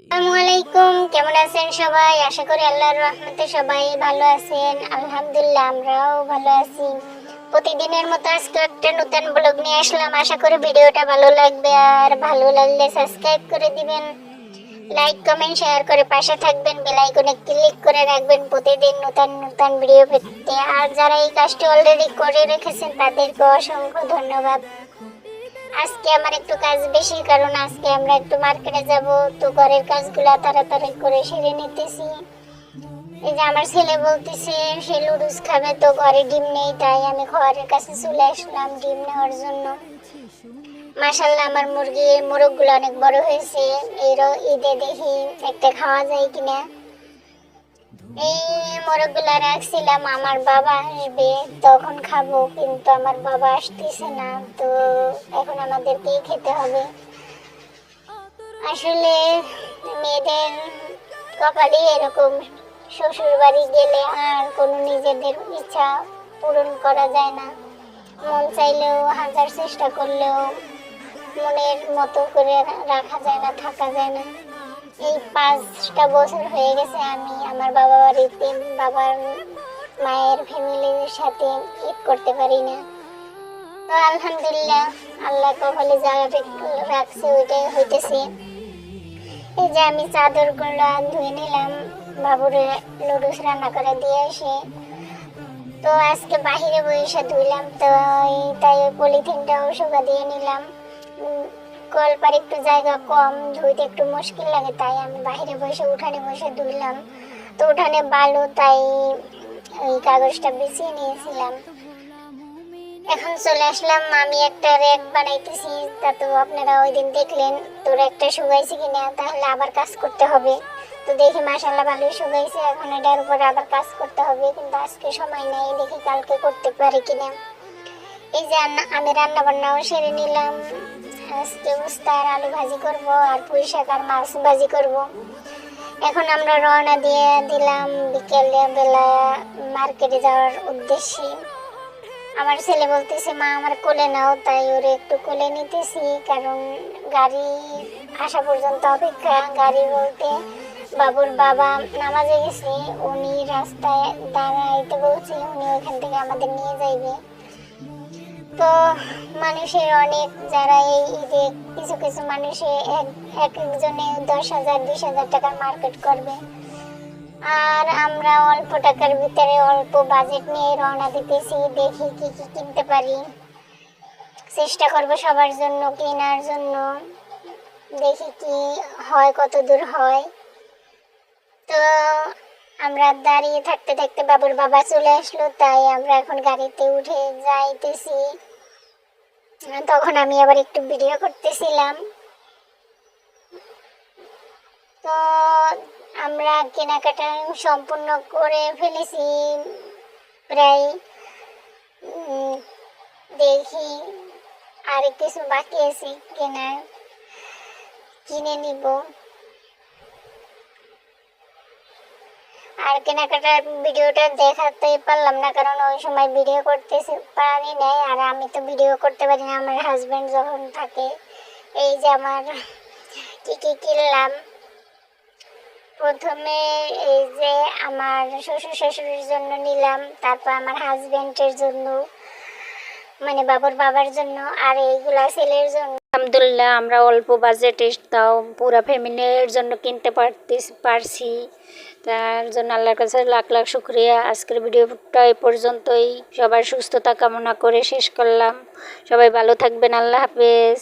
আসসালামু আলাইকুম, কেমন আছেন সবাই? আশা করি আল্লাহর রহমতে সবাই ভালো আছেন। আলহামদুলিল্লাহ আমরাও ভালো আছি। প্রতিদিনের মতো আজকে একটা নতুন ব্লগ নিয়ে আসলাম। আশা করি ভিডিওটা ভালো লাগবে, আর ভালো লাগলে সাবস্ক্রাইব করে দিবেন, লাইক কমেন্ট শেয়ার করে পাশে থাকবেন, বেল আইকনে ক্লিক করে রাখবেন প্রতিদিন নতুন নতুন ভিডিও পেতে। আর যারা এই কাজটি অলরেডি করে রেখেছেন তাদেরকে অসংখ্য ধন্যবাদ। আজকে আমার একটু কাজ বেশি, কারণ আজকে আমরা একটু মার্কেটে যাব, তো ঘরের কাজগুলো তাড়াতাড়ি করে সেরে নিতেছি। এই যে আমার ছেলে বলতেছে সে লুডুস খাবে, তো ঘরে ডিম নেই, তাই আমি ঘরের কাছে চলে আসলাম ডিম নেওয়ার জন্য। মাশাআল্লাহ আমার মুরগির মোরগগুলো অনেক বড় হয়েছে। এর ঈদে দেখি একটা খাওয়া যায় কিনা। এই মোরগগুলো রাখছিলাম, আমার বাবা আসবে তখন খাবো, কিন্তু আমার বাবা আসতেছে না, তো এখন আমাদেরকেই খেতে হবে। আসলে মেয়েদের কপালে এরকম, শ্বশুর বাড়ি গেলে আর কোনো নিজেদের ইচ্ছা পূরণ করা যায় না। মন চাইলেও, হাজার চেষ্টা করলেও মনের মতো করে রাখা যায় না, থাকা যায় না। এই 5টা বছর হয়ে গেছে আমি আমার বাবা বাড়িতে বাবার মায়ের ফ্যামিলির সাথে ঈদ করতে পারি না। তো আলহামদুলিল্লাহ আল্লাহ কপালে যা রাখছে ওইটাই হইতেছে। এই যে আমি চাদরগুলো ধুয়ে নিলাম, বাবুরে লুডুস রান্না করে দিয়ে এসে। তো আজকে বাহিরে বসে ধুইলাম, তো তাই ওই পলিথিনটাও শুকা দিয়ে নিলাম। কলপার একটু জায়গা কম, ধুইতে একটু মুশকিল লাগে, তাই আমি বাইরে বসে উঠানে বসে ধুইলাম। তো উঠানে বালু, তাই ওই কাগজটা বিছিয়ে নিয়েছিলাম। এখন চলে আসলাম, আমি একটা র্যাক বানাইতেছি। তা তো আপনারা ওই দিন দেখলেন, তো র্যাকটা শুকাইছে কিনা, তাহলে আবার কাজ করতে হবে। তো দেখি মাশাআল্লাহ ভালোই শুকাইছে, এখন এটার উপরে আবার কাজ করতে হবে, কিন্তু আজকে সময় নাই, দেখি কালকে করতে পারি কিনা। এই যে আমি রান্না বান্নাও সেরে নিলাম। আজকে উস্তা আর আলু ভাজি করব, আর পুঁই শাক আর মাছ ভাজি করব। এখন আমরা রওনা দিয়ে দিলাম বিকেলে বেলা মার্কেটে যাওয়ার উদ্দেশ্যে। আমার ছেলে বলতেছে মা আমার কোলে নাও, তাই ওরে একটু কোলে নিতেছি, কারণ গাড়ি আসা পর্যন্ত অপেক্ষা। গাড়ি বলতে বাবুর বাবা নামাজে গেছে, উনি রাস্তায় দাঁড়াইতে বলছে, উনি ওইখান থেকে আমাদের নিয়ে যাইবে। তো মানুষের অনেক, যারা এই ঈদে কিছু কিছু মানুষে এক একজনে 10,000 20,000 টাকার মার্কেট করবে, আর আমরা অল্প টাকার ভিতরে অল্প বাজেট নিয়ে রওনা দিতেছি। দেখি কি কি কিনতে পারি, চেষ্টা করব সবার জন্য কেনার জন্য। দেখি কি হয়, কত দূর হয়। তো আমরা দাঁড়িয়ে থাকতে থাকতে বাবুর বাবা চলে আসলো, তাই আমরা এখন গাড়িতে উঠে যাইতেছি। তখন আমি আবার একটু ভিডিও করতেছিলাম। তো আমরা কেনাকাটা সম্পূর্ণ করে ফেলেছি প্রায়। দেখি আর কিছু বাকি আছে কেনার, কিনে নিব। আর কেনাকাটার ভিডিওটা দেখাতে পারলাম না, কারণ ওই সময় ভিডিও করতে পারি নাই, আর আমি তো ভিডিও করতে পারি না আমার হাজব্যান্ড যখন থাকে। এই যে আমার কি কি কিনলাম, প্রথমে এই যে আমার শ্বশুর শাশুড়ির জন্য নিলাম, তারপর আমার হাজব্যান্ডের জন্য, মানে বাবুর বাবার জন্য, আর এইগুলা ছেলের জন্য। আলহামদুলিল্লাহ আমরা অল্প বাজেটে তাও পুরো ফ্যামিলির জন্য কিনতে পারছি, তার জন্য আল্লাহর কাছে লাখ লাখ শুক্রিয়া। আজকের ভিডিওটা এই পর্যন্তই, সবার সুস্থতা কামনা করে শেষ করলাম। সবাই ভালো থাকবেন, আল্লাহ হাফেজ।